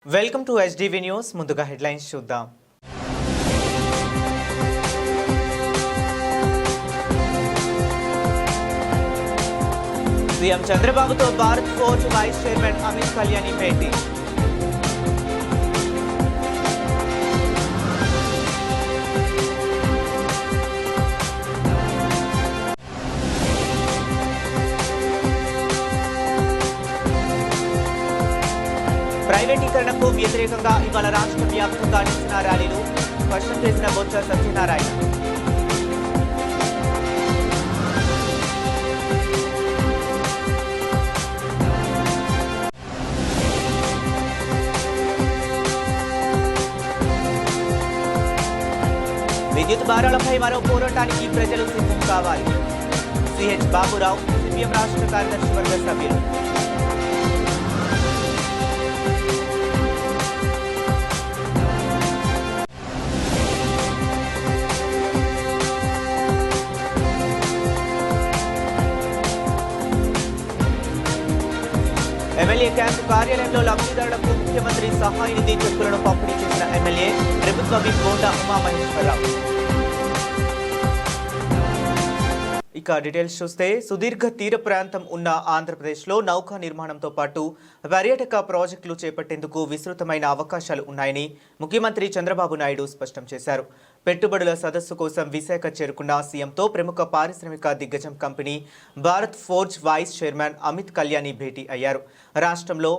Welcome to HDV news. ముందుగా headlines చూద్దాం. CM చంద్రబాబుతో భారత్ ఫోర్జ్ వైస్ చైర్మన్ అమిత్ కళ్యాణి భేటీ. ప్రైవేటీకరణకు వ్యతిరేకంగా ఇవాళ రాష్ట్ర వ్యాప్తంగా నిరసన ర్యాలీలు స్పష్టం చేసిన బొత్స సత్యనారాయణ. విద్యుత్ భారాలపై మరో పోరాటానికి ప్రజలు సిద్ధం కావాలి. సిహెచ్ బాబురావు, సిపిఎం రాష్ట్ర కార్యదర్శి వర్గ సభ్యులు. ఎమ్మెల్యే క్యాంపు కార్యాలయంలో లబ్ధిదారులకు ముఖ్యమంత్రి సహాయ నిధి చెక్కులను పంపిణీ చేసిన ఎమ్మెల్యే ప్రభుత్వ విప్ బోండా ఉమామహేశ్వరరావు. ఇక డీటెయిల్స్ చూస్తే, సుదీర్ఘ తీర ప్రాంతం ఉన్న ఆంధ్రప్రదేశ్లో నౌకా నిర్మాణంతో పాటు పర్యాటక ప్రాజెక్టులు చేపట్టేందుకు విస్తృతమైన అవకాశాలు ఉన్నాయని ముఖ్యమంత్రి చంద్రబాబు నాయుడు స్పష్టం చేశారు. పెట్టుబడుల సదస్సు కోసం విశాఖ చేరుకున్న సీఎంతో ప్రముఖ పారిశ్రామిక దిగ్గజం company Bharat Forge vice chairman Amit Kalyani భేటీ అయ్యారు. రాష్ట్రంలో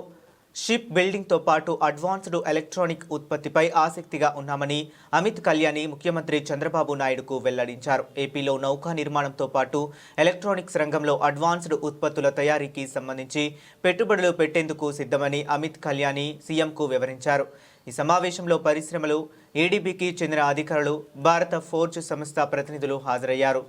షిప్ బిల్డింగ్తో పాటు అడ్వాన్స్డ్ ఎలక్ట్రానిక్ ఉత్పత్తిపై ఆసక్తిగా ఉన్నామని అమిత్ కళ్యాణి ముఖ్యమంత్రి చంద్రబాబు నాయుడుకు వెల్లడించారు. ఏపీలో నౌకా నిర్మాణంతో పాటు ఎలక్ట్రానిక్స్ రంగంలో అడ్వాన్స్డ్ ఉత్పత్తుల తయారీకి సంబంధించి పెట్టుబడులు పెట్టేందుకు సిద్ధమని అమిత్ కళ్యాణి సీఎంకు వివరించారు. ఈ సమావేశంలో పరిశ్రమలు, ఏడీబీకి చెందిన అధికారులు, భారత ఫోర్జ్ సంస్థ ప్రతినిధులు హాజరయ్యారు.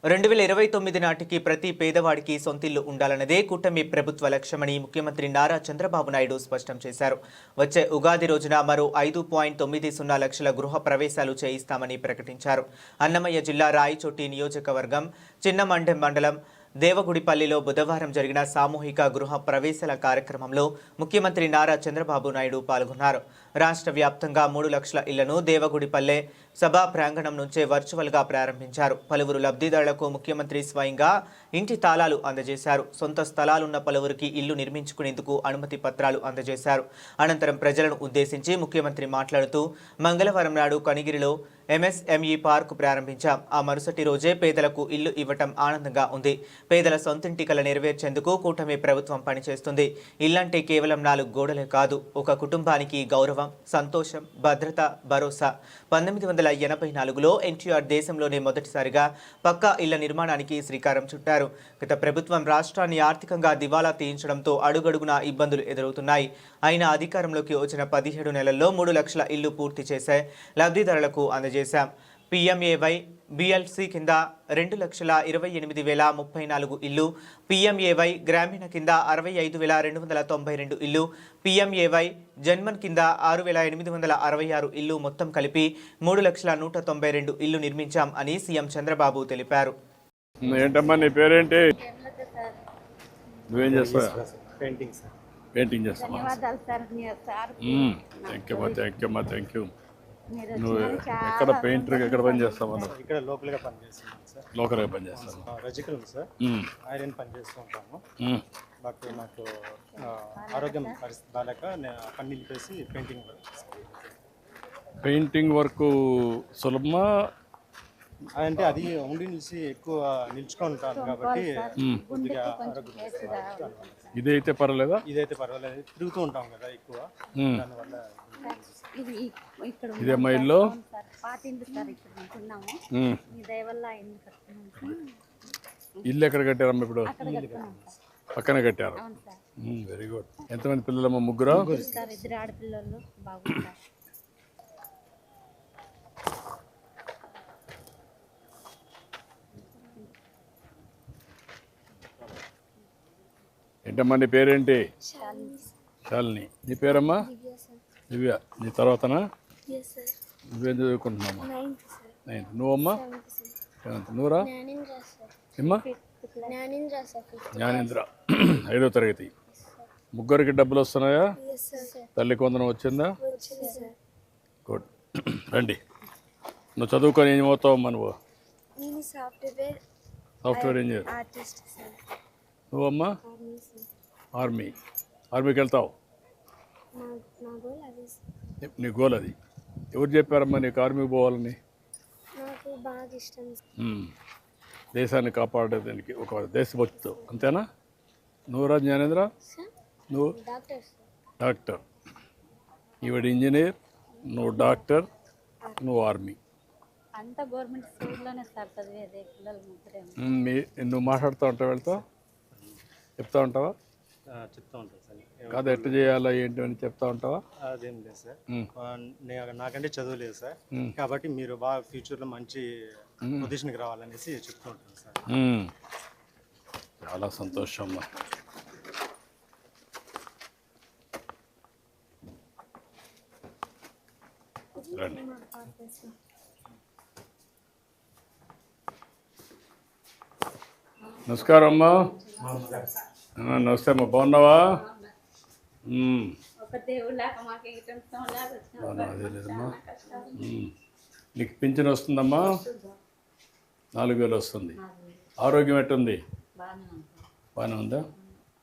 2029 నాటికి ప్రతి పేదవాడికి సొంతిల్లు ఉండాలన్నదే కూటమి ప్రభుత్వ లక్ష్యమని ముఖ్యమంత్రి నారా చంద్రబాబు నాయుడు స్పష్టం చేశారు. వచ్చే ఉగాది రోజున మరో 5.90 లక్షల గృహ ప్రవేశాలు చేయిస్తామని ప్రకటించారు. అన్నమయ్య జిల్లా రాయచోటి నియోజకవర్గం చిన్నమండెం మండలం దేవగుడిపల్లిలో బుధవారం జరిగిన సామూహిక గృహ ప్రవేశాల కార్యక్రమంలో ముఖ్యమంత్రి నారా చంద్రబాబు నాయుడు పాల్గొన్నారు. రాష్ట్ర వ్యాప్తంగా 3 లక్షల ఇళ్లను దేవగుడిపల్లె సభా ప్రాంగణం నుంచే వర్చువల్గా ప్రారంభించారు. పలువురు లబ్ధిదారులకు ముఖ్యమంత్రి స్వయంగా ఇంటి తాళాలు అందజేశారు. సొంత స్థలాలున్న పలువురికి ఇల్లు నిర్మించుకునేందుకు అనుమతి పత్రాలు అందజేశారు. అనంతరం ప్రజలను ఉద్దేశించి ముఖ్యమంత్రి మాట్లాడుతూ, మంగళవారం నాడు కనిగిరిలో MSME పార్కు ప్రారంభించాం. ఆ మరుసటి రోజే పేదలకు ఇల్లు ఇవ్వటం ఆనందంగా ఉంది. పేదల సొంతింటి కల నెరవేర్చేందుకు కూటమి ప్రభుత్వం పనిచేస్తుంది. ఇల్లంటే కేవలం 4 గోడలే కాదు, ఒక కుటుంబానికి గౌరవం, సంతోషం, భద్రత, భరోసా. 1984లో ఎన్టీఆర్ దేశంలోనే మొదటిసారిగా పక్కా ఇళ్ల నిర్మాణానికి శ్రీకారం చుట్టారు. గత ప్రభుత్వం రాష్ట్రాన్ని ఆర్థికంగా దివాలా తీయించడంతో అడుగడుగునా ఇబ్బందులు ఎదురవుతున్నాయి. అయినా అధికారంలోకి వచ్చిన 17 నెలల్లో 3 లక్షల ఇళ్లు పూర్తి చేసే లబ్ధిదారులకు అందజేశాం. PMAY BLC కింద 2,28,034 ఇల్లు, PMAY గ్రామీణ కింద 65,292 ఇల్లు, PMAY జన్మన్ కింద 6,866 ఇల్లు, మొత్తం కలిపి 3,192 ఇల్లు నిర్మించాం అని సీఎం చంద్రబాబు తెలిపారు. ఏంటమ్మా నీ పేరేంటి? నువ్వేం చేస్తావు? పెయింటింగ్ చేస్తావా? Thank you. నువ్వు ఎక్కడ పెయింటర్ ఎక్కడ పని చేస్తావు? ఇక్కడ లోకల్గా పని చేస్తున్నాను సార్. లోకల్గా పని చేస్తాను. రజికల్ సార్, ఐరన్ పని చేస్తూ ఉంటాము. బట్ నాకు ఆరోగ్యం పరిస్థితి బాగాలేక పని నిలిపేసి పెయింటింగ్ వర్క్ సులభమా అంటే అది ఉండి నిలిచి ఎక్కువ నిల్చుకుంటాను కాబట్టి కొద్దిగా ఇదైతే పర్వాలేదా? ఇదైతే పర్వాలేదు, తిరుగుతూ ఉంటాం కదా ఎక్కువ, దానివల్ల. ఇదేమ్మా ఇల్లు? ఇల్లు ఎక్కడ కట్టారమ్మా? ఇప్పుడు పక్కన కట్టారు. Very good. ఎంతమంది పిల్లలమ్మా? 3. ఏంటమ్మా నీ పేరేంటి? శాలిని. నీ పేరమ్మా? దివ్య. నీ తర్వాతనా? నువ్వేం చదువుకుంటున్నామ్మా? 9th. నువ్వమ్మా? 7th. నువ్వురా? ఏమ్మా? జ్ఞానేంద్ర. 5వ తరగతి. ముగ్గురికి డబ్బులు వస్తున్నాయా? తల్లి కొందరం వచ్చిందా? గుడ్. రండి. నువ్వు చదువుకొని ఏం అవుతావమ్మా నువ్వు? Software engineer. నువ్వమ్మా? ఆర్మీకి వెళ్తావు. నీ గోల్ అది. ఎవరు చెప్పారమ్మా నీకు ఆర్మీకి పోవాలని? నాకు బాగా ఇష్టం. దేశాన్ని కాపాడేదానికి ఒక దేశభక్తితో, అంతేనా? నువ్వురా జ్ఞానేంద్ర? నువ్వు డాక్టర్. ఈవిడ ఇంజనీర్, నువ్వు డాక్టర్, నువ్వు ఆర్మీ. అంతా గవర్నమెంట్ స్కూల్లోనే సార్ చదివేది. పిల్లలు ముగ్గురే. నువ్వు మాట్లాడుతూ ఉంటావు, వెళ్తావు, చెప్తా ఉంటావా? చెప్తా ఉంటాను సార్. కాదు ఎట్లా చేయాలా ఏంటి అని చెప్తా ఉంటావా? అదేం లేదు సార్. నాకంటే చదువు లేదు సార్. కాబట్టి మీరు బాగా ఫ్యూచర్లో మంచి పొజిషన్కి రావాలనేసి చెప్తూ ఉంటాను సార్. చాలా సంతోషం అమ్మా. రండి. నమస్కారం అమ్మా. నమస్తే అమ్మా. బాగున్నావా? అదే లేదమ్మా. నీకు పింఛన్ వస్తుందమ్మా? 4,000 వస్తుంది. ఆరోగ్యం ఎట్టుంది? బాగానే ఉందా?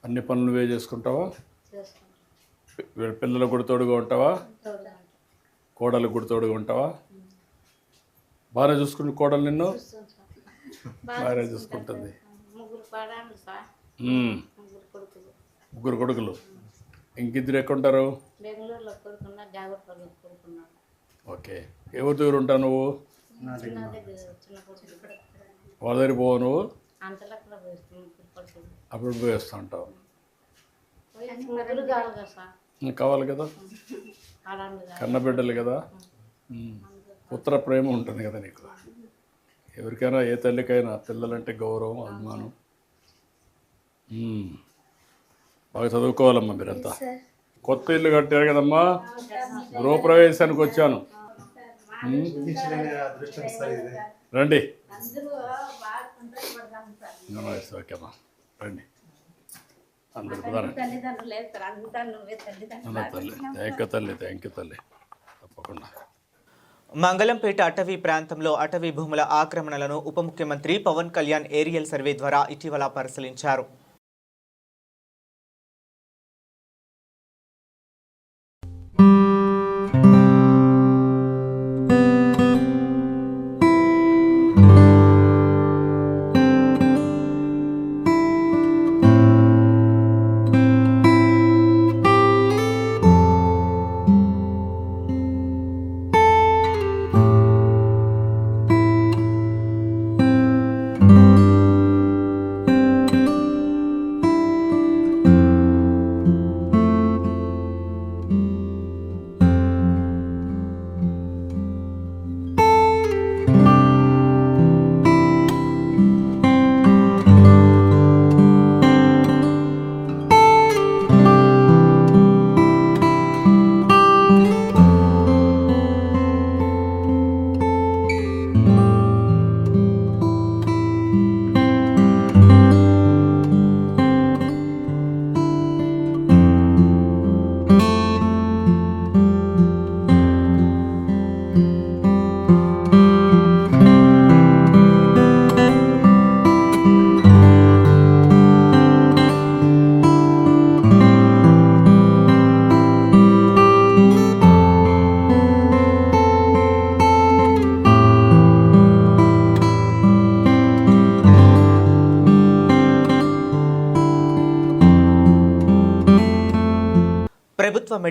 అన్ని పనులు నువ్వే చేసుకుంటావా? పిల్లలకు కూడా తోడుగా ఉంటావా? కోడలకు కూడా తోడుగా ఉంటావా? బాగానే చూసుకుంటు కోడలు నిన్ను? బాగానే చూసుకుంటుంది. ముగ్గురు కొడుకులు. ఇంకిద్దరు ఎక్కడుంటారు? ఓకే. ఎవరి దగ్గర ఉంటావు నువ్వు? వాళ్ళ దగ్గర పోవు నువ్వు? అప్పుడు పోయి వస్తూ ఉంటావు. కావాలి కదా, కన్నబిడ్డలు కదా. పుత్ర ప్రేమ ఉంటుంది కదా నీకు. ఎవరికైనా ఏ తల్లికైనా పిల్లలంటే గౌరవం, అభిమానం. బాగా చదువుకోవాలమ్మా మీరంతా. కొత్త ఇల్లు కట్టారు కదమ్మా, గృహప్రవేశానికి వచ్చాను. రండి. ఓకేమ్మా రండి. అందరు తల్లి. థ్యాంక్ యూ తల్లి. తప్పకుండా. మంగళంపేట అటవీ ప్రాంతంలో అటవీ భూముల ఆక్రమణలను ఉప ముఖ్యమంత్రి పవన్ కళ్యాణ్ ఏరియల్ సర్వే ద్వారా ఇటీవల పరిశీలించారు.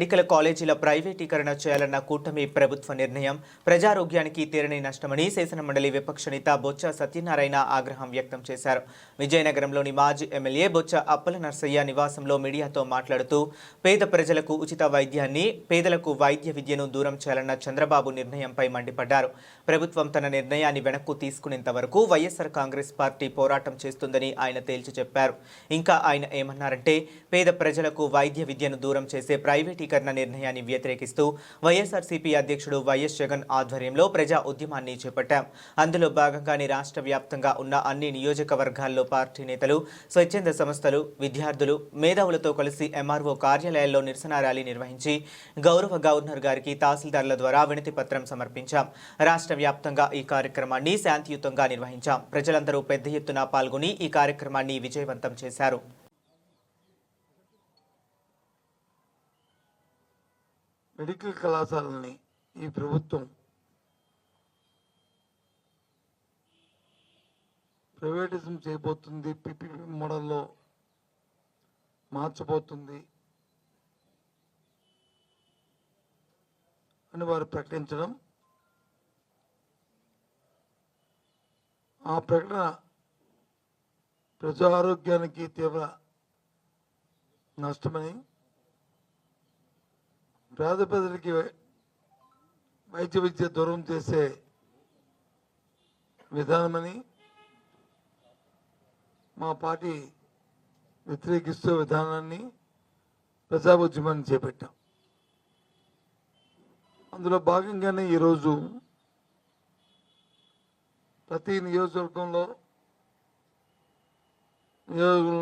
మెడికల్ కాలేజీల ప్రైవేటీకరణ చేయాలన్న కూటమి ప్రభుత్వ నిర్ణయం ప్రజారోగ్యానికి తీరని నష్టమని శాసనమండలి విపక్ష నేత బొత్స సత్యనారాయణ ఆగ్రహం వ్యక్తం చేశారు. విజయనగరంలోని మాజీ ఎమ్మెల్యే బొత్స అప్పల నర్సయ్య నివాసంలో మీడియాతో మాట్లాడుతూ పేద ప్రజలకు ఉచిత వైద్యాన్ని, పేదలకు వైద్య విద్యను దూరం చేయాలన్న చంద్రబాబు నిర్ణయంపై మండిపడ్డారు. ప్రభుత్వం తన నిర్ణయాన్ని వెనక్కు తీసుకునేంత వరకు వైఎస్ఆర్ కాంగ్రెస్ పార్టీ పోరాటం చేస్తుందని ఆయన తేల్చి చెప్పారు. ఇంకా ఆయన ఏమన్నారంటే, పేద ప్రజలకు వైద్య విద్యను దూరం చేసే ప్రైవేటీకరణ నిర్ణయాన్ని వ్యతిరేకిస్తూ వైఎస్ఆర్సీపీ అధ్యక్షుడు వైఎస్ జగన్ ఆధ్వర్యంలో ప్రజా ఉద్యమాన్ని చేపట్టాం. అందులో భాగంగానే రాష్ట్ర వ్యాప్తంగా ఉన్న అన్ని నియోజకవర్గాల్లో పార్టీ నేతలు, స్వచ్ఛంద సంస్థలు, విద్యార్థులు, మేధావులతో కలిసి ఎంఆర్ఓ కార్యాలయాల్లో నిరసన ర్యాలీ నిర్వహించి గౌరవ గవర్నర్ గారికి తహసీల్దార్ల ద్వారా వినతి పత్రం సమర్పించాం. రాష్ట్ర వ్యాప్తంగా ఈ కార్యక్రమాన్ని శాంతియుతంగా నిర్వహించాం. ప్రజలందరూ పెద్ద ఎత్తున పాల్గొని ఈ కార్యక్రమాన్ని విజయవంతం చేశారు. మెడికల్ కళాశాలని ఈ ప్రభుత్వం ప్రైవేటిజం చేయబోతుంది, పీపీపీ మోడల్లో మార్చబోతుంది అని వారు ప్రకటించడం, ఆ ప్రకటన ప్రజా ఆరోగ్యానికి తీవ్ర నష్టమని, పేద ప్రజలకి వైద్య విద్య దూరం చేసే విధానమని మా పార్టీ వ్యతిరేకిస్తూ విధానాన్ని ప్రజా ఉద్యమాన్ని చేపట్టాం. అందులో భాగంగానే ఈరోజు ప్రతి నియోజకవర్గంలో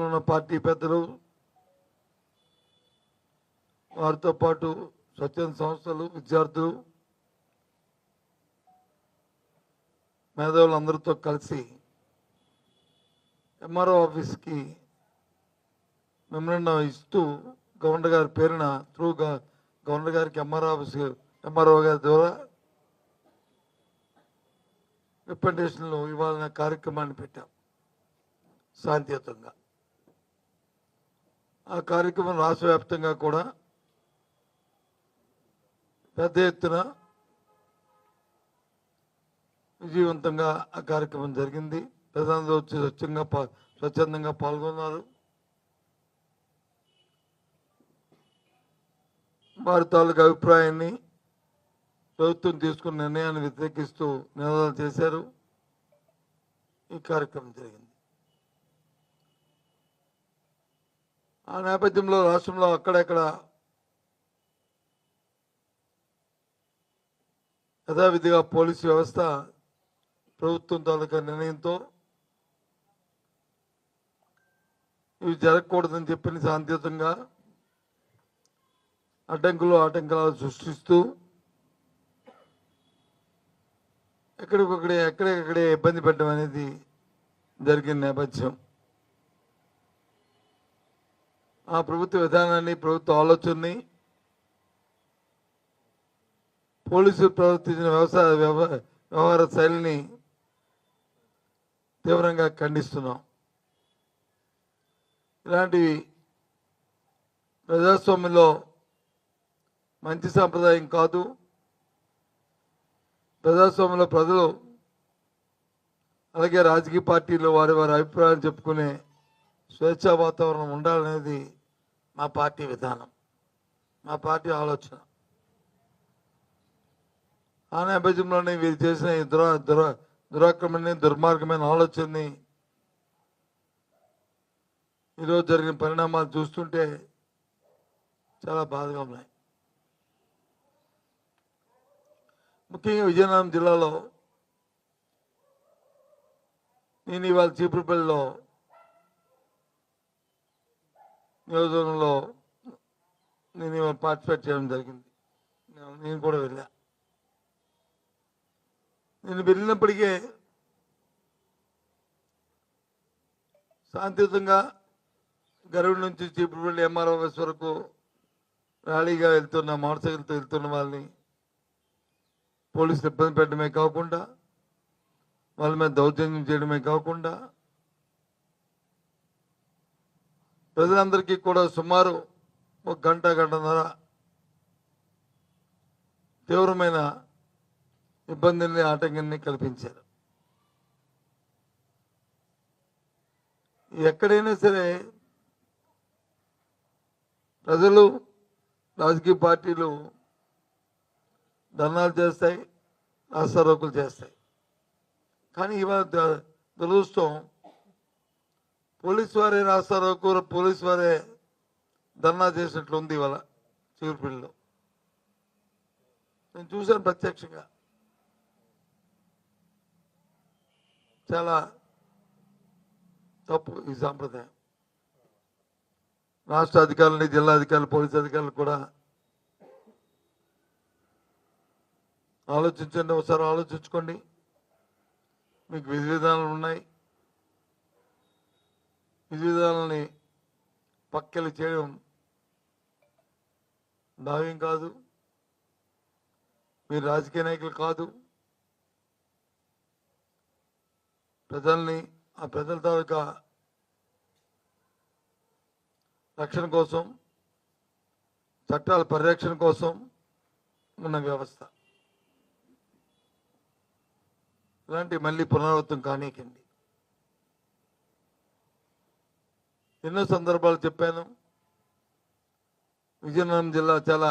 ఉన్న పార్టీ పెద్దలు, వారితో పాటు స్వచ్ఛంద సంస్థలు, విద్యార్థులు, మేధావులందరితో కలిసి ఎంఆర్ఓ ఆఫీస్కి మెమరాండం ఇస్తూ గవర్నర్ గారి పేరున గవర్నర్ గారికి ఎంఆర్ఓ గారి ద్వారా రిప్రజెంటేషన్లు ఇవ్వాలనే కార్యక్రమాన్ని పెట్టాం శాంతియుతంగా. ఆ కార్యక్రమం రాష్ట్ర వ్యాప్తంగా కూడా పెద్ద ఎత్తున విజయవంతంగా ఆ కార్యక్రమం జరిగింది. ప్రజలందరూ వచ్చి స్వచ్ఛందంగా పాల్గొన్నారు. వారి తాలూకు అభిప్రాయాన్ని, ప్రభుత్వం తీసుకున్న నిర్ణయాన్ని వ్యతిరేకిస్తూ నినాదాలు చేశారు. ఈ కార్యక్రమం జరిగింది. ఆ నేపథ్యంలో రాష్ట్రంలో అక్కడెక్కడ యథావిధిగా పోలీసు వ్యవస్థ ప్రభుత్వం తాలూకా నిర్ణయంతో ఇవి జరగకూడదని చెప్పి శాంతియుతంగా ఆటంకాలు సృష్టిస్తూ ఎక్కడెక్కడే ఇబ్బంది పెట్టడం అనేది జరిగిన నేపథ్యం. ఆ ప్రభుత్వ విధానాన్ని, ప్రభుత్వ ఆలోచనని పోలీసులు ప్రవర్తించిన వ్యవహార శైలిని తీవ్రంగా ఖండిస్తున్నాం. ఇలాంటివి ప్రజాస్వామ్యంలో మంచి సాంప్రదాయం కాదు. ప్రజాస్వామ్యంలో ప్రజలు అలాగే రాజకీయ పార్టీలు వారి అభిప్రాయాలు చెప్పుకునే స్వేచ్ఛా వాతావరణం ఉండాలనేది మా పార్టీ విధానం, మా పార్టీ ఆలోచన. ఆ నేపథ్యంలోనే వీరు చేసిన ఈ దురాక్రమణని, దుర్మార్గమైన ఆలోచనని, ఈరోజు జరిగిన పరిణామాలు చూస్తుంటే చాలా బాధగా ఉన్నాయి. ముఖ్యంగా విజయనగరం జిల్లాలో నేను ఇవాళ చీపురుపల్లిలో నియోజకవర్గంలో నేను ఇవాళ పార్టిసిపేట్ చేయడం జరిగింది. నేను కూడా వెళ్ళా. నేను వెళ్ళినప్పటికే శాంతియుతంగా గరుడు నుంచి చీపురుపల్లి ఎంఆర్ఓ ఆఫీస్ వరకు ర్యాలీగా వెళ్తున్న, మోటార్ సైకిల్తో వెళ్తున్న వాళ్ళని పోలీసులు ఇబ్బంది పెట్టడమే కాకుండా, వాళ్ళ మీద దౌర్జన్యం చేయడమే కాకుండా, ప్రజలందరికీ కూడా సుమారు 1 గంటన్నర తీవ్రమైన ఇబ్బందుల్ని ఆటంకాన్ని కల్పించారు. ఎక్కడైనా సరే ప్రజలు, రాజకీయ పార్టీలు ధర్నాలు చేస్తాయి, రాస్తారోకులు చేస్తాయి. కానీ ఇవాళ దురదృష్టం, పోలీసు వారే రాస్తారోకు, పోలీసు వారే ధర్నా చేసినట్లు ఉంది ఇవాళ చీపురుపల్లిలో. నేను చూశాను ప్రత్యక్షంగా. చాలా తప్పు ఈ సాంప్రదాయం. రాష్ట్ర అధికారులని, జిల్లా అధికారులు, పోలీసు అధికారులు కూడా ఆలోచించండి, ఒకసారి ఆలోచించుకోండి. మీకు విధి విధానాలు ఉన్నాయి. విధి విధానాలని పక్కలు చేయడం భావ్యం కాదు. మీరు రాజకీయ నాయకులు కాదు. ప్రజల్ని, ఆ ప్రజల తాలూకా రక్షణ కోసం, చట్టాల పరిరక్షణ కోసం ఉన్న వ్యవస్థ. ఇలాంటి మళ్ళీ పునరావృతం కానీకండి. ఎన్నో సందర్భాలు చెప్పాను. విజయనగరం జిల్లా చాలా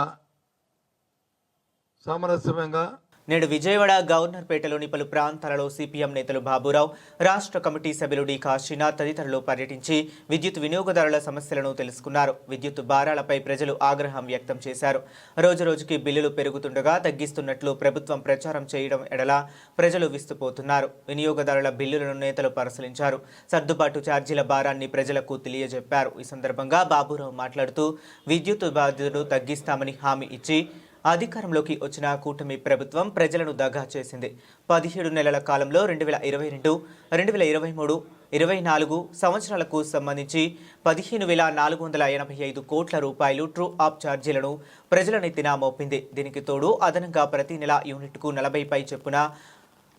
సామరస్యమంగా. నేడు విజయవాడ గవర్నర్పేటలోని పలు ప్రాంతాలలో సిపిఎం నేతలు బాబురావు, రాష్ట్ర కమిటీ సభ్యులు డి కాశీనాథ్ తదితరులు పర్యటించి విద్యుత్ వినియోగదారుల సమస్యలను తెలుసుకున్నారు. విద్యుత్ భారాలపై ప్రజలు ఆగ్రహం వ్యక్తం చేశారు. రోజురోజుకి బిల్లులు పెరుగుతుండగా తగ్గిస్తున్నట్లు ప్రభుత్వం ప్రచారం చేయడం ఎడల ప్రజలు విస్తుపోతున్నారు. వినియోగదారుల బిల్లులను నేతలు పరిశీలించారు. సర్దుబాటు ఛార్జీల భారాన్ని ప్రజలకు తెలియజెప్పారు. ఈ సందర్భంగా బాబురావు మాట్లాడుతూ విద్యుత్ బాధ్యతను తగ్గిస్తామని హామీ ఇచ్చి అధికారంలోకి వచ్చిన కూటమి ప్రభుత్వం ప్రజలను దగా చేసింది. 17 నెలల కాలంలో 2022, 2023, 24 సంవత్సరాలకు సంబంధించి 15,485 కోట్ల రూపాయలు ట్రూ ఆప్ ఛార్జీలను ప్రజల నెత్తిన మోపింది. దీనికి తోడు అదనంగా ప్రతి నెల యూనిట్కు 40 పై చొప్పున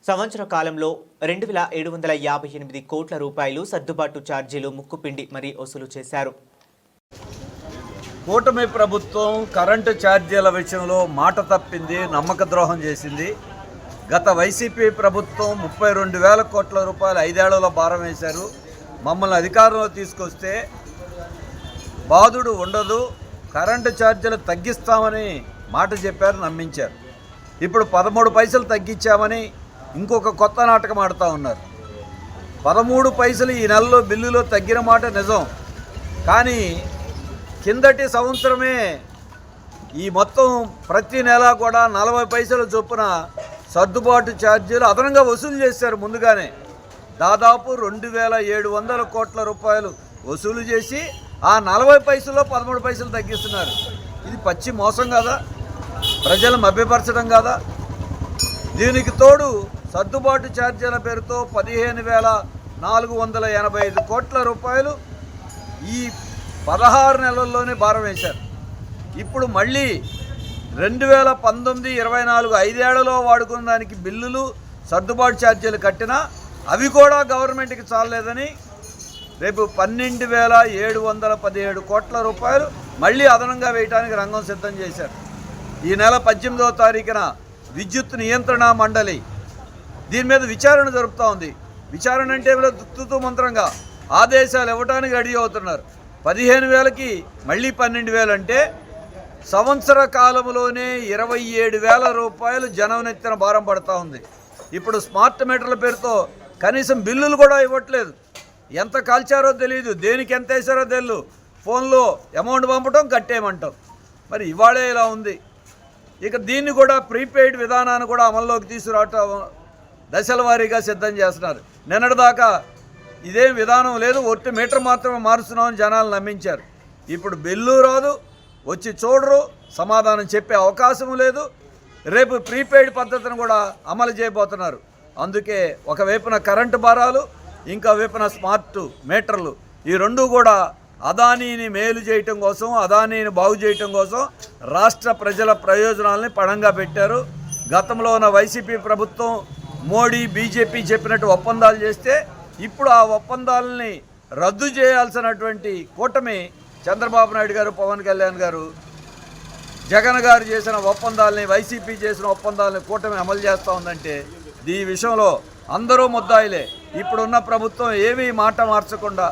సంవత్సర కాలంలో 2,758 కోట్ల రూపాయలు సర్దుబాటు ఛార్జీలు ముక్కుపిండి మరీ వసూలు చేశారు. కూటమి ప్రభుత్వం కరెంటు ఛార్జీల విషయంలో మాట తప్పింది, నమ్మక ద్రోహం చేసింది. గత వైసీపీ ప్రభుత్వం 32,000 కోట్ల రూపాయలు 5 ఏళ్లలో భారం వేశారు. మమ్మల్ని అధికారంలో తీసుకొస్తే బాధుడు ఉండదు, కరెంటు ఛార్జీలు తగ్గిస్తామని మాట చెప్పారు, నమ్మించారు. ఇప్పుడు 13 పైసలు తగ్గించామని ఇంకొక కొత్త నాటకం ఆడుతూ ఉన్నారు. 13 పైసలు ఈ నెలలో బిల్లులో తగ్గిన మాట నిజం. కానీ కిందటి సంవత్సరమే ఈ మొత్తం ప్రతి నెల కూడా 40 పైసల చొప్పున సర్దుబాటు ఛార్జీలు అదనంగా వసూలు చేశారు. ముందుగానే దాదాపు 2,700 కోట్ల రూపాయలు వసూలు చేసి ఆ 40 పైసల్లో 13 పైసలు తగ్గిస్తున్నారు. ఇది పచ్చి మోసం కాదా? ప్రజలు మభ్యపరచడం కాదా? దీనికి తోడు సర్దుబాటు ఛార్జీల పేరుతో 15,485 కోట్ల రూపాయలు ఈ 16 నెలల్లోనే భారం వేశారు. ఇప్పుడు మళ్ళీ 2019, 24 5 ఏళ్లలో వాడుకున్న దానికి బిల్లులు, సర్దుబాటు ఛార్జీలు కట్టినా అవి కూడా గవర్నమెంట్కి చాలలేదని రేపు 12,717 కోట్ల రూపాయలు మళ్ళీ అదనంగా వేయడానికి రంగం సిద్ధం చేశారు. ఈ నెల 18వ తారీఖున విద్యుత్ నియంత్రణ మండలి దీని మీద విచారణ జరుపుతూ ఉంది. విచారణ అంటే తుత్తు మంత్రంగా ఆదేశాలు ఇవ్వడానికి రెడీ అవుతున్నారు. 15,000కి మళ్ళీ 12,000 అంటే సంవత్సర కాలంలోనే 27,000 రూపాయలు జనం నెత్తిన భారం పడుతూ ఉంది. ఇప్పుడు స్మార్ట్ మీటర్ల పేరుతో కనీసం బిల్లులు కూడా ఇవ్వట్లేదు. ఎంత కాల్చారో తెలియదు, దేనికి ఎంత వేసారో తెలియదు. ఫోన్లో అమౌంట్ పంపటం, కట్టేయమంటాం. మరి ఇవాళే ఇలా ఉంది. ఇక దీన్ని కూడా ప్రీపెయిడ్ విధానాన్ని కూడా అమల్లోకి తీసుకురావటం దశల వారీగా సిద్ధం చేస్తున్నారు. నిన్నటిదాకా ఇదేం విధానం లేదు, ఒట్టి మీటర్ మాత్రమే మారుస్తున్నామని జనాలు నమ్మించారు. ఇప్పుడు బిల్లు రాదు, వచ్చి చూడరు, సమాధానం చెప్పే అవకాశం లేదు. రేపు ప్రీపెయిడ్ పద్ధతిని కూడా అమలు చేయబోతున్నారు. అందుకే ఒకవైపున కరెంటు భారాలు, ఇంకా వైపున స్మార్ట్ మీటర్లు, ఈ రెండు కూడా అదానీని మేలు చేయటం కోసం, అదానీని బాగు చేయటం కోసం రాష్ట్ర ప్రజల ప్రయోజనాలని పణంగా పెట్టారు. గతంలో ఉన్న వైసీపీ ప్రభుత్వం, మోడీ, బీజేపీ చెప్పినట్టు ఒప్పందాలు చేస్తే ఇప్పుడు ఆ ఒప్పందాలని రద్దు చేయాల్సినటువంటి కూటమి చంద్రబాబు నాయుడు గారు, పవన్ కళ్యాణ్ గారు జగన్ గారు చేసిన ఒప్పందాలని, వైసీపీ చేసిన ఒప్పందాలని కూటమి అమలు చేస్తూ ఉందంటే ఈ విషయంలో అందరూ ముద్దాయిలే. ఇప్పుడున్న ప్రభుత్వం ఏమీ మాట మార్చకుండా,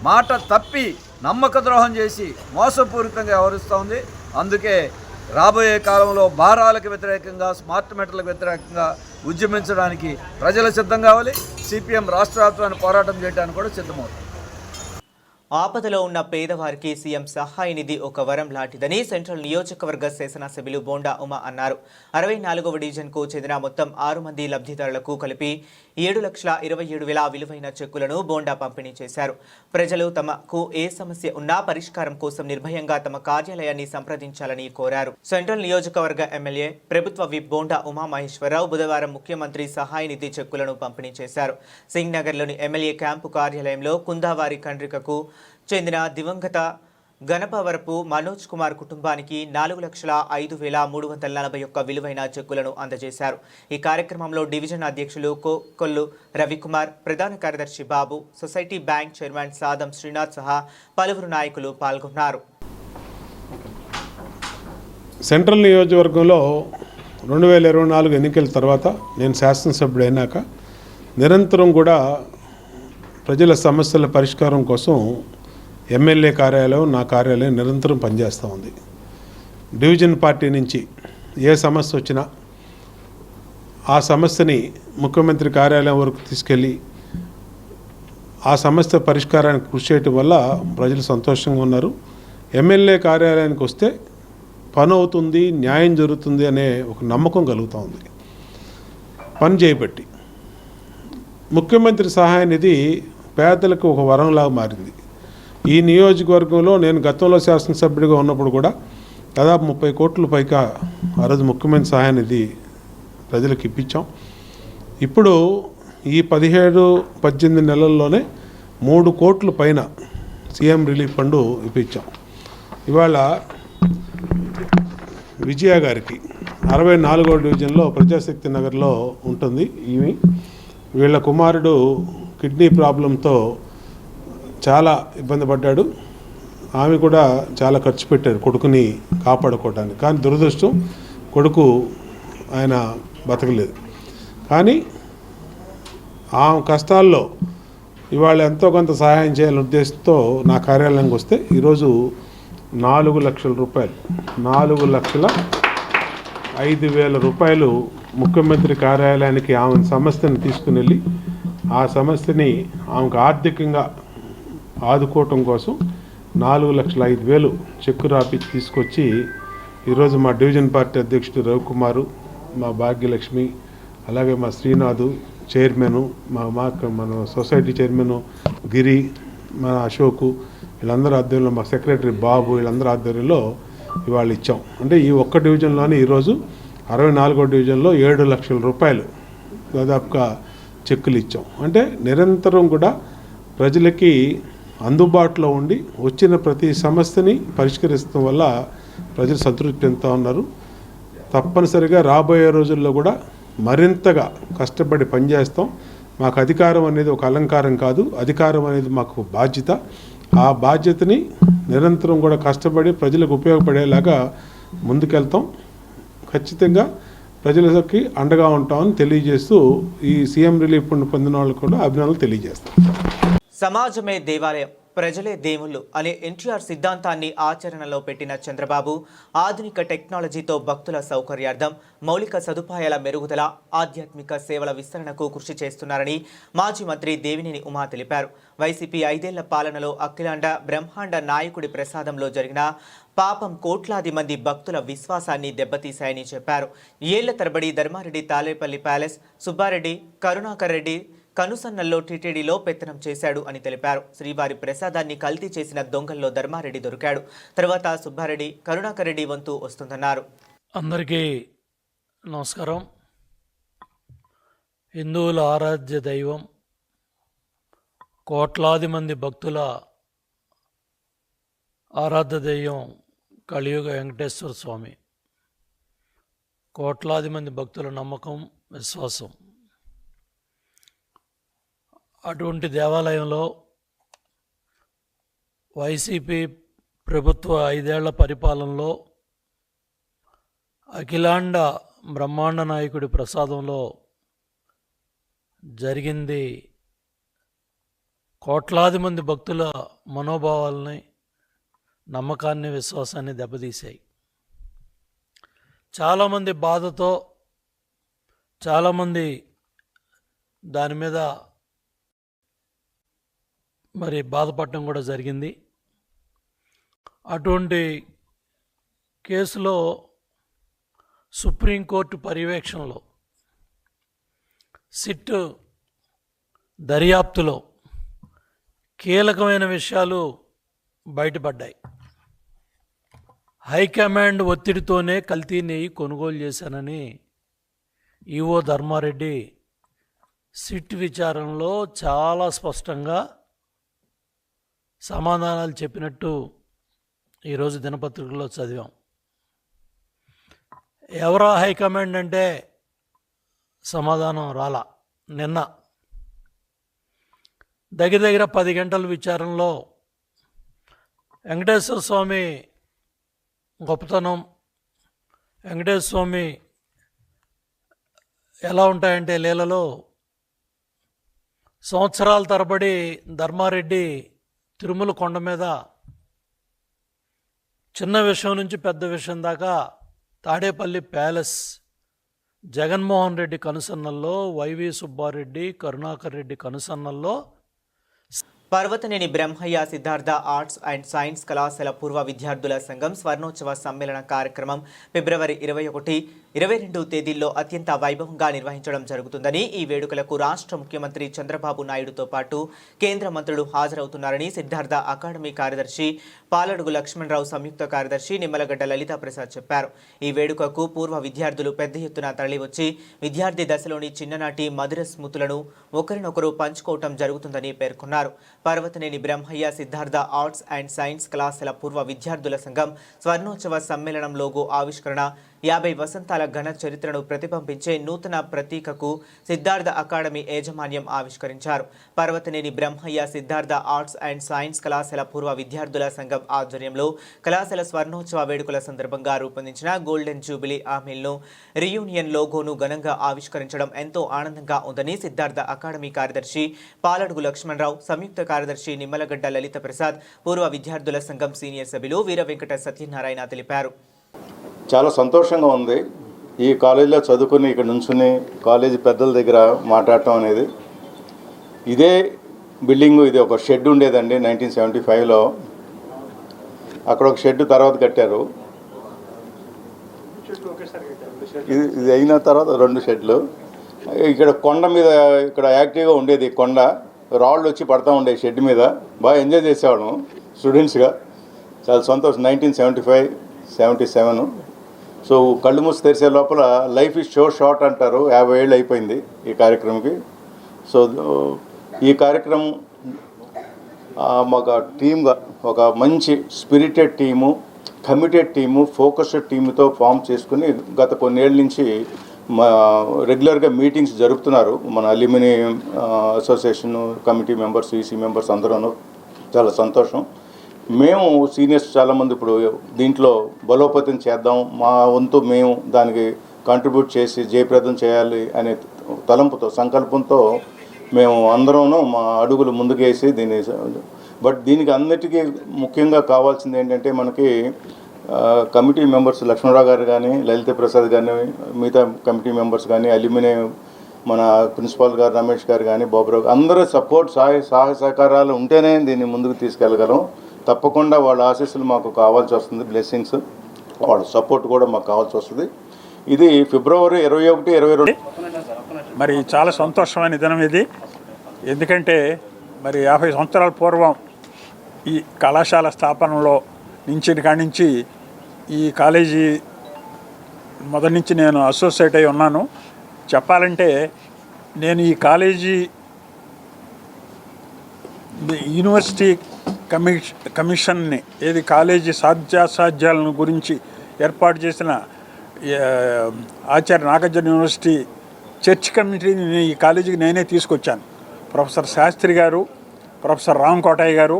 మాట తప్పి నమ్మక ద్రోహం చేసి మోసపూరితంగా వ్యవహరిస్తూ ఉంది. అందుకే రాబోయే కాలంలో భారాలకు వ్యతిరేకంగా, స్మార్ట్ మీటర్లకు వ్యతిరేకంగా ఉద్యమించడానికి ప్రజలు సిద్ధం కావాలి. సిపిఎం రాష్ట్ర వ్యాప్తమైన పోరాటం చేయడానికి కూడా సిద్ధమవుతుంది. ఆపదలో ఉన్న పేదవారికి సీఎం సహాయ నిధి ఒక వరం లాంటిదని సెంట్రల్ నియోజకవర్గ శాసనసభ్యులు బోండా ఉమ అన్నారు. 64వ డివిజన్కు చెందిన మొత్తం 6 మంది లబ్ధిదారులకు కలిపి 7,27,000 విలువైన చెక్కులను బోండా పంపిణీ చేశారు. ప్రజలు తమకు ఏ సమస్య ఉన్నా పరిష్కారం కోసం నిర్భయంగా తమ కార్యాలయాన్ని సంప్రదించాలని కోరారు. సెంట్రల్ నియోజకవర్గ ఎమ్మెల్యే ప్రభుత్వ విప్ బోండా ఉమా మహేశ్వరరావు బుధవారం ముఖ్యమంత్రి సహాయ నిధి చెక్కులను పంపిణీ చేశారు. సింగ్ నగర్లోని ఎమ్మెల్యే క్యాంపు కార్యాలయంలో కుందావారి కండ్రికకు చెందిన దివంగత గణపవరపు మనోజ్ కుమార్ కుటుంబానికి 4,05,341 విలువైన చెక్కులను అందజేశారు. ఈ కార్యక్రమంలో డివిజన్ అధ్యక్షులు కొల్లు రవికుమార్, ప్రధాన కార్యదర్శి బాబు, సొసైటీ బ్యాంక్ చైర్మన్ సాదం శ్రీనాథ్ సహా పలువురు నాయకులు పాల్గొన్నారు. సెంట్రల్ నియోజకవర్గంలో 2024 ఎన్నికల తర్వాత నేను శాసనసభ్యుడు అయినాక నిరంతరం కూడా ప్రజల సమస్యల పరిష్కారం కోసం ఎమ్మెల్యే కార్యాలయం, నా కార్యాలయం నిరంతరం పనిచేస్తూ ఉంది. డివిజన్ పార్టీ నుంచి ఏ సమస్య వచ్చినా ఆ సమస్యని ముఖ్యమంత్రి కార్యాలయం వరకు తీసుకెళ్ళి ఆ సమస్య పరిష్కారానికి కృషి చేయటం వల్ల ప్రజలు సంతోషంగా ఉన్నారు. ఎమ్మెల్యే కార్యాలయానికి వస్తే పని అవుతుంది, న్యాయం జరుగుతుంది అనే ఒక నమ్మకం కలుగుతూ ఉంది. పని చేయబట్టి ముఖ్యమంత్రి సహాయ నిధి పేదలకు ఒక వరంలాగా మారింది. ఈ నియోజకవర్గంలో నేను గతంలో శాసనసభ్యుడిగా ఉన్నప్పుడు కూడా దాదాపు 30 కోట్ల పైగా ఆ రోజు ముఖ్యమంత్రి సహాయ నిధి ప్రజలకు ఇప్పించాం. ఇప్పుడు ఈ 17-18 నెలల్లోనే 3 కోట్ల పైన సీఎం రిలీఫ్ ఫండ్ ఇప్పించాం. ఇవాళ విజయ గారికి 64వ డివిజన్లో ప్రజాశక్తి నగర్లో ఉంటుంది. వీళ్ళ కుమారుడు కిడ్నీ ప్రాబ్లంతో చాలా ఇబ్బంది పడ్డాడు. ఆమె కూడా చాలా ఖర్చు పెట్టారు కొడుకుని కాపాడుకోవడానికి. కానీ దురదృష్టం కొడుకు ఆయన బతకలేదు. కానీ ఆ కష్టాల్లో ఇవాళ ఎంతో కొంత సహాయం చేయాలనే ఉద్దేశంతో నా కార్యాలయానికి వస్తే ఈరోజు 4 లక్షల రూపాయలు, 4,05,000 రూపాయలు ముఖ్యమంత్రి కార్యాలయానికి ఆమె సమస్యను తీసుకుని వెళ్ళి ఆ సమస్యని ఆమెకు ఆర్థికంగా ఆదుకోవటం కోసం 4,05,000 చెక్కు రాపించి తీసుకొచ్చి ఈరోజు మా డివిజన్ పార్టీ అధ్యక్షుడు రవికుమారు, మా భాగ్యలక్ష్మి, అలాగే మా శ్రీనాథు చైర్మను, మన సొసైటీ చైర్మను గిరి, మన అశోకు, వీళ్ళందరూ ఆధ్వర్యంలో మా సెక్రటరీ బాబు, వీళ్ళందరూ ఆధ్వర్యంలో ఇవాళ ఇచ్చాం. అంటే ఈ ఒక్క డివిజన్లోనే ఈరోజు 64వ డివిజన్లో 7 లక్షల రూపాయలు దాదాపుగా చెక్కులు ఇచ్చాం. అంటే నిరంతరం కూడా ప్రజలకి అందుబాటులో ఉండి వచ్చిన ప్రతి సమస్యని పరిష్కరిస్తడం వల్ల ప్రజలు సంతృప్తి చెందుతూ ఉన్నారు. తప్పనిసరిగా రాబోయే రోజుల్లో కూడా మరింతగా కష్టపడి పనిచేస్తాం. మాకు అధికారం అనేది ఒక అలంకారం కాదు, అధికారం అనేది మాకు బాధ్యత. ఆ బాధ్యతని నిరంతరం కూడా కష్టపడి ప్రజలకు ఉపయోగపడేలాగా ముందుకెళ్తాం. ఖచ్చితంగా ప్రజలకి అండగా ఉంటామని తెలియజేస్తూ ఈ సీఎం రిలీఫ్ ఫండ్ పొందిన వాళ్ళకు కూడా అభినందనలు తెలియజేస్తాం. సమాజమే దేవాలయం, ప్రజలే దేవుళ్ళు అనే ఎన్టీఆర్ సిద్ధాంతాన్ని ఆచరణలో పెట్టిన చంద్రబాబు ఆధునిక టెక్నాలజీతో భక్తుల సౌకర్యార్థం మౌలిక సదుపాయాల మెరుగుదల, ఆధ్యాత్మిక సేవల విస్తరణకు కృషి చేస్తున్నారని మాజీ మంత్రి దేవినేని ఉమా తెలిపారు. వైసీపీ 5 ఏళ్ల పాలనలో అఖిలాండ బ్రహ్మాండ నాయకుడి ప్రసాదంలో జరిగిన పాపం కోట్లాది మంది భక్తుల విశ్వాసాన్ని దెబ్బతీశాయని చెప్పారు. ఏళ్ల తరబడి ధర్మారెడ్డి తాలేపల్లి ప్యాలెస్, సుబ్బారెడ్డి, కరుణాకర్ రెడ్డి కనుసన్నల్లో టీటీడీలో పెత్తనం చేశాడు అని తెలిపారు. శ్రీవారి ప్రసాదాన్ని కల్తీ చేసిన దొంగల్లో ధర్మారెడ్డి దొరికాడు. తర్వాత సుబ్బారెడ్డి, కరుణాకర్ రెడ్డి వంతు వస్తుందన్నారు. అందరికీ నమస్కారం. హిందువుల ఆరాధ్య దైవం, కోట్లాది మంది భక్తుల ఆరాధ్య దైవం కలియుగ వెంకటేశ్వర స్వామి. కోట్లాది మంది భక్తుల నమ్మకం, విశ్వాసం. అటువంటి దేవాలయంలో వైసీపీ ప్రభుత్వ 5 ఏళ్ల పరిపాలనలో అఖిలాండ బ్రహ్మాండ నాయకుడి ప్రసాదంలో జరిగింది కోట్లాది మంది భక్తుల మనోభావాలని, నమ్మకాన్ని, విశ్వాసాన్ని దెబ్బతీశాయి. చాలామంది బాధతో, చాలామంది దాని మీద మరి బాధపడటం కూడా జరిగింది. అటువంటి కేసులో సుప్రీంకోర్టు పర్యవేక్షణలో సిట్ దర్యాప్తులో కీలకమైన విషయాలు బయటపడ్డాయి. హైకమాండ్ ఒత్తిడితోనే కల్తీ నెయ్యి కొనుగోలు చేశానని ఈవో ధర్మారెడ్డి సిట్ విచారణలో చాలా స్పష్టంగా సమాధానాలు చెప్పినట్టు ఈరోజు దినపత్రికల్లో చదివాం. ఎవరా హైకమాండ్ అంటే సమాధానం రాలా. నిన్న దగ్గర 10 గంటల విచారణలో వెంకటేశ్వర స్వామి గొప్పతనం, వెంకటేశ్వర స్వామి ఎలా ఉంటాయంటే లీలలో సంవత్సరాల తరబడి ధర్మారెడ్డి తిరుమల కొండ మీద చిన్న విషయం నుంచి పెద్ద విషయం దాకా తాడేపల్లి ప్యాలెస్, జగన్మోహన్ రెడ్డి కనుసన్నల్లో, వైవి సుబ్బారెడ్డి, కరుణాకర్ రెడ్డి కనుసన్నల్లో Parvataneni Brahmayya Siddhartha arts and science కళాశాల పూర్వ విద్యార్థుల సంఘం స్వర్ణోత్సవ సమ్మేళన కార్యక్రమం ఫిబ్రవరి 21, 22 తేదీల్లో అత్యంత వైభవంగా నిర్వహించడం జరుగుతుందని, ఈ వేడుకలకు రాష్ట్ర ముఖ్యమంత్రి చంద్రబాబు నాయుడుతో పాటు కేంద్ర మంత్రులు హాజరవుతున్నారని సిద్ధార్థ అకాడమీ కార్యదర్శి పాలడుగు లక్ష్మణరావు, సంయుక్త కార్యదర్శి నిమ్మలగడ్డ లలితా ప్రసాద్ చెప్పారు. ఈ వేడుకకు పూర్వ విద్యార్థులు పెద్ద ఎత్తున తరలివచ్చి విద్యార్థి దశలోని చిన్ననాటి మధుర స్మృతులను ఒకరినొకరు పంచుకోవటం జరుగుతుందని పేర్కొన్నారు. Parvathaneni Brahmayya Siddhartha arts and science కళాశాల పూర్వ విద్యార్థుల సంఘం స్వర్ణోత్సవ సమ్మేళనం లోగో ఆవిష్కరణ, 50 వసంతాల ఘన చరిత్రను ప్రతిబింబించే నూతన ప్రతీకకు సిద్ధార్థ అకాడమీ యాజమాన్యం ఆవిష్కరించారు. Parvathaneni Brahmayya Siddhartha arts and science కళాశాల పూర్వ విద్యార్థుల సంఘం ఆధ్వర్యంలో కళాశాల స్వర్ణోత్సవ వేడుకల సందర్భంగా రూపొందించిన గోల్డెన్ జూబిలీ ఆమెల్ను రీయూనియన్ లోగోను ఘనంగా ఆవిష్కరించడం ఎంతో ఆనందంగా ఉందని సిద్ధార్థ అకాడమీ కార్యదర్శి పాలడుగు లక్ష్మణరావు, సంయుక్త కార్యదర్శి నిమ్మలగడ్డ లలిత ప్రసాద్, పూర్వ విద్యార్థుల సంఘం సీనియర్ సభ్యులు వీర వెంకట సత్యనారాయణ తెలిపారు. చాలా సంతోషంగా ఉంది ఈ కాలేజీలో చదువుకుని ఇక్కడ నుంచుని కాలేజీ పెద్దల దగ్గర మాట్లాడటం అనేది. ఇదే బిల్డింగు, ఇది ఒక షెడ్ ఉండేదండి 1975లో. అక్కడ ఒక షెడ్ తర్వాత కట్టారు. ఇది అయిన తర్వాత 2 షెడ్లు. ఇక్కడ కొండ మీద ఇక్కడ యాక్టివ్గా ఉండేది, కొండ రాళ్ళు వచ్చి పడతా ఉండే షెడ్ మీద. బాగా ఎంజాయ్ చేసేవాళ్ళం స్టూడెంట్స్గా. చాలా సంతోషం. 1975, 77. సో కళ్ళు మూసి తెరిసే లోపల లైఫ్ ఈజ్ సో షార్ట్ అంటారు. 50 ఏళ్ళు అయిపోయింది ఈ కార్యక్రమంకి. సో ఈ కార్యక్రమం మాకు టీమ్గా ఒక మంచి spirited team, committed team, focused టీముతో ఫామ్ చేసుకుని గత కొన్నేళ్ళ నుంచి రెగ్యులర్గా మీటింగ్స్ జరుపుతున్నారు. మన alumni association committee members, EC members అందరూ. చాలా సంతోషం. మేము సీనియర్స్ చాలామంది ఇప్పుడు దీంట్లో బలోపేతం చేద్దాం, మా వంతు మేము దానికి కాంట్రిబ్యూట్ చేసి జయప్రదం చేయాలి అనే తలంపుతో, సంకల్పంతో మేము అందరం మా అడుగులు ముందుకేసి దీన్ని. బట్ దీనికి అన్నిటికీ ముఖ్యంగా కావాల్సింది ఏంటంటే మనకి కమిటీ మెంబర్స్ లక్ష్మణరావు గారు కానీ, లలిత ప్రసాద్ కానీ, మిగతా కమిటీ మెంబర్స్ కానీ, అల్యూమిని మన ప్రిన్సిపాల్ గారు రమేష్ గారు కానీ, బాబురావు, అందరూ సపోర్ట్, సహాయ సహకారాలు ఉంటేనే దీన్ని ముందుకు తీసుకెళ్ళగలం. తప్పకుండా వాళ్ళ ఆశీస్సులు మాకు కావాల్సి వస్తుంది, బ్లెస్సింగ్స్, వాళ్ళ సపోర్ట్ కూడా మాకు కావాల్సి వస్తుంది. ఇది ఫిబ్రవరి 21, 22. మరి చాలా సంతోషమైన దినం ఇది. ఎందుకంటే మరి 50 సంవత్సరాల పూర్వం ఈ కళాశాల స్థాపనలో నుంచి ఈ కాలేజీ మొదటి నుంచి నేను అసోసియేట్ అయి ఉన్నాను. చెప్పాలంటే నేను ఈ కాలేజీ యూనివర్సిటీ కమిషన్ని, ఏది కాలేజీ సాధ్యాసాధ్యాలను గురించి ఏర్పాటు చేసిన ఆచార్య నాగార్జున యూనివర్సిటీ చర్చ్ కమిటీని ఈ కాలేజీకి నేనే తీసుకొచ్చాను. ప్రొఫెసర్ శాస్త్రి గారు, ప్రొఫెసర్ రామ్ కోటయ్య గారు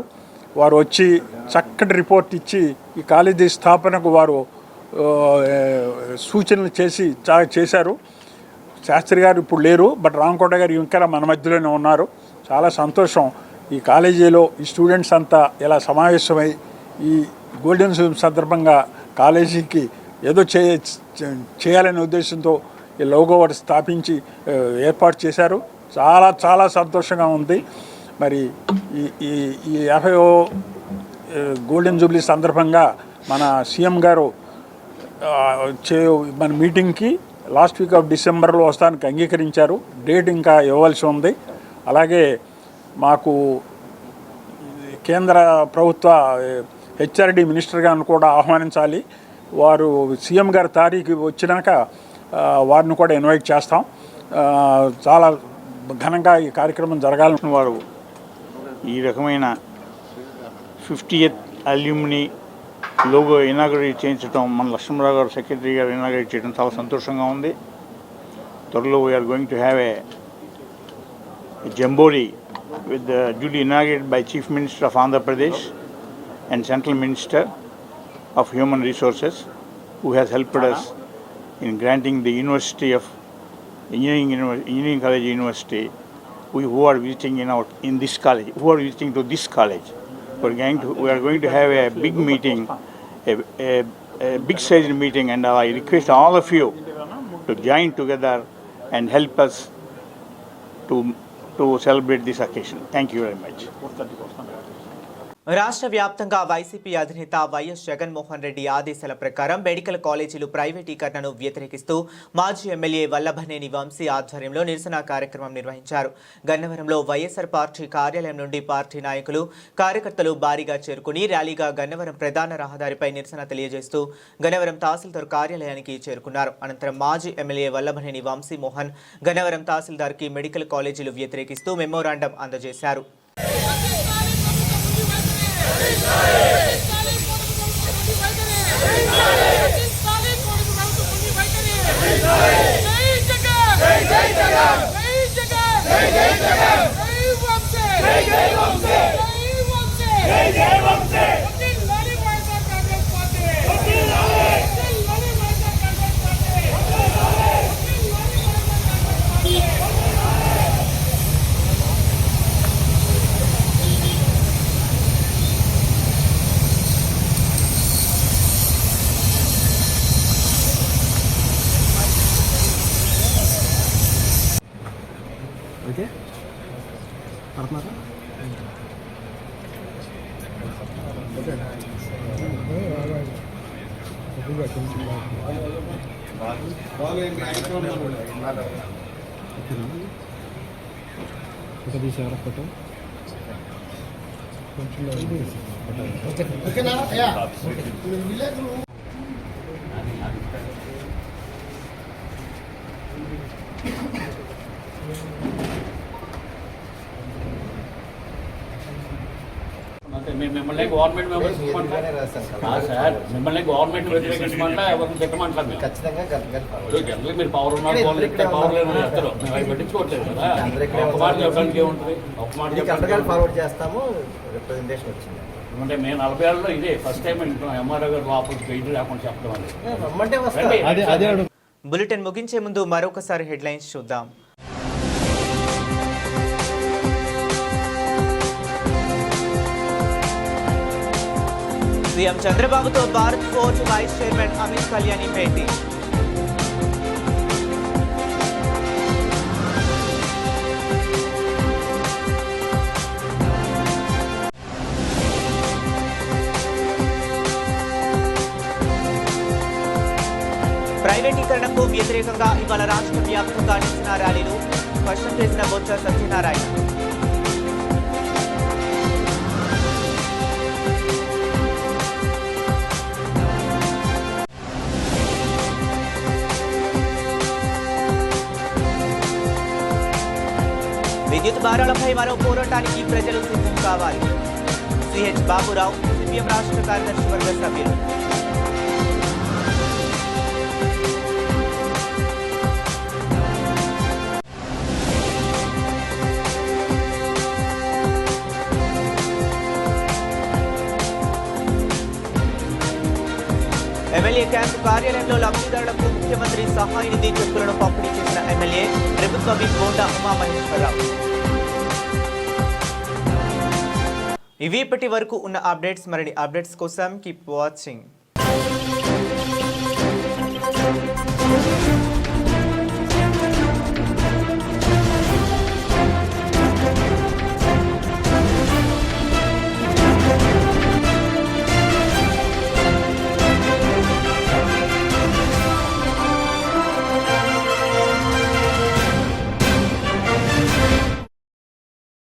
వారు వచ్చి చక్కటి రిపోర్ట్ ఇచ్చి ఈ కాలేజీ స్థాపనకు వారు సూచనలు చేశారు. శాస్త్రి గారు ఇప్పుడు లేరు, బట్ రామకోట గారు ఇంకా మన మధ్యలోనే ఉన్నారు. చాలా సంతోషం. ఈ కాలేజీలో ఈ స్టూడెంట్స్ అంతా ఇలా సమావేశమై ఈ గోల్డెన్ జూబ్లీ సందర్భంగా కాలేజీకి ఏదో చేయాలనే ఉద్దేశంతో ఈ లోగో ఒకటి స్థాపించి ఏర్పాటు చేశారు. చాలా చాలా సంతోషంగా ఉంది. మరి ఈ 50వ గోల్డెన్ జూబ్లీ సందర్భంగా మన సీఎం గారు మన మీటింగ్కి లాస్ట్ వీక్ ఆఫ్ డిసెంబర్లో వస్తానికి అంగీకరించారు. డేట్ ఇంకా ఇవ్వాల్సి ఉంది. అలాగే మాకు కేంద్ర ప్రభుత్వ హెచ్ఆర్డి మినిస్టర్ గారిని కూడా ఆహ్వానించాలి. వారు సీఎం గారి తారీఖు వచ్చినాక వారిని కూడా ఇన్వైట్ చేస్తాం. చాలా ఘనంగా ఈ కార్యక్రమం జరగాలని వారు ఈ రకమైన 50th అల్యూమినీ లోగో ఇనాగరేట్ చేయించడం, మన లక్ష్మణరావు గారు సెక్రటరీ గారు ఇనాగరేట్ చేయడం చాలా సంతోషంగా ఉంది. త్వరలో we're going to have a jamboree with the duly inaugurated by Chief Minister of Andhra Pradesh and Central Minister of Human Resources, who has helped us in granting the University of Engineering College University, who are visiting in this college, who are visiting to this college. We are going to have a big meeting, a big sized meeting, and I request all of you to join together and help us to celebrate this occasion. Thank you very much. రాష్ట్ర వ్యాప్తంగా YCP అధినేత YS Jaganmohan Reddy ఆదేశాల ప్రకారం medical కాలేజీలు ప్రైవేటీకరణను వ్యతిరేకిస్తూ మాజీ MLA Vallabhaneni Vamsi ఆధ్వర్యంలో నిరసన కార్యక్రమం నిర్వహించారు. గన్నవరంలో వైఎస్ఆర్ పార్టీ కార్యాలయం నుండి పార్టీ నాయకులు, కార్యకర్తలు భారీగా చేరుకుని ర్యాలీగా గన్నవరం ప్రధాన రహదారిపై నిరసన తెలియజేస్తూ గన్నవరం తహసీల్దార్ కార్యాలయానికి చేరుకున్నారు. అనంతరం మాజీ ఎమ్మెల్యే వల్లభనేని వంశీ మోహన్ గన్నవరం తహసీల్దార్కి మెడికల్ కాలేజీలు వ్యతిరేకిస్తూ మెమోరాండం అందజేశారు. మిమ్మల్ని గవర్నమెంట్ మెంబర్స్ సార్, మిమ్మల్ని గవర్నమెంట్ వ్యతిరేకించమంటే ఎవరిని తిట్టమంటారు మీరు. జనరల్ మీరు పవర్ ఉన్నారు, పవర్ లేని చెప్తారు. మేము అవి పట్టించుకోవట్లేదు కదా. ఒక మాట చెప్పడానికి ఏముంటుంది? ఒక మాట ఫార్వర్డ్ చేస్తాము. రిప్రజెంటేషన్ వచ్చింది అంటే మేము 40 ఏళ్ళలో ఇదే ఫస్ట్ టైం వింటున్నాం. ఎంఆర్ఓ గారు లోపలికి వెయిట్ లేకుండా చెప్పడం అనేది. బులెటిన్ ముగించే ముందు మరొకసారి హెడ్లైన్స్ చూద్దాం. సీఎం చంద్రబాబుతో భారత్ ఫోర్జ్ వైస్ చైర్మన్ అమిత్ కళ్యాణి భేటీ. ప్రైవేటీకరణకు వ్యతిరేకంగా ఇవాళ రాష్ట్ర వ్యాప్తంగా నిరసన ర్యాలీలు స్పష్టం చేసిన బొత్స సత్యనారాయణ. విద్యుత్ భారాలపై మరో పోరాటానికి ప్రజలు సిద్ధం కావాలి. సిహెచ్ బాబురావు, సిపిఎం రాష్ట్ర కార్యదర్శి వర్గ సభ్యులు. ఎమ్మెల్యే ఎమ్మెల్యే క్యాంపు కార్యాలయంలో లబ్ధిదారులకు ముఖ్యమంత్రి సహాయ నిధి చెక్కులను పంపిణీ చేసిన ఎమ్మెల్యే ప్రభుత్వ విప్ బోండా ఉమామహేశ్వరరావు. ఇవి ఇప్పటి వరకు ఉన్న అప్డేట్స్. మరిన్ని అప్డేట్స్ కోసం కీప్ వాచింగ్.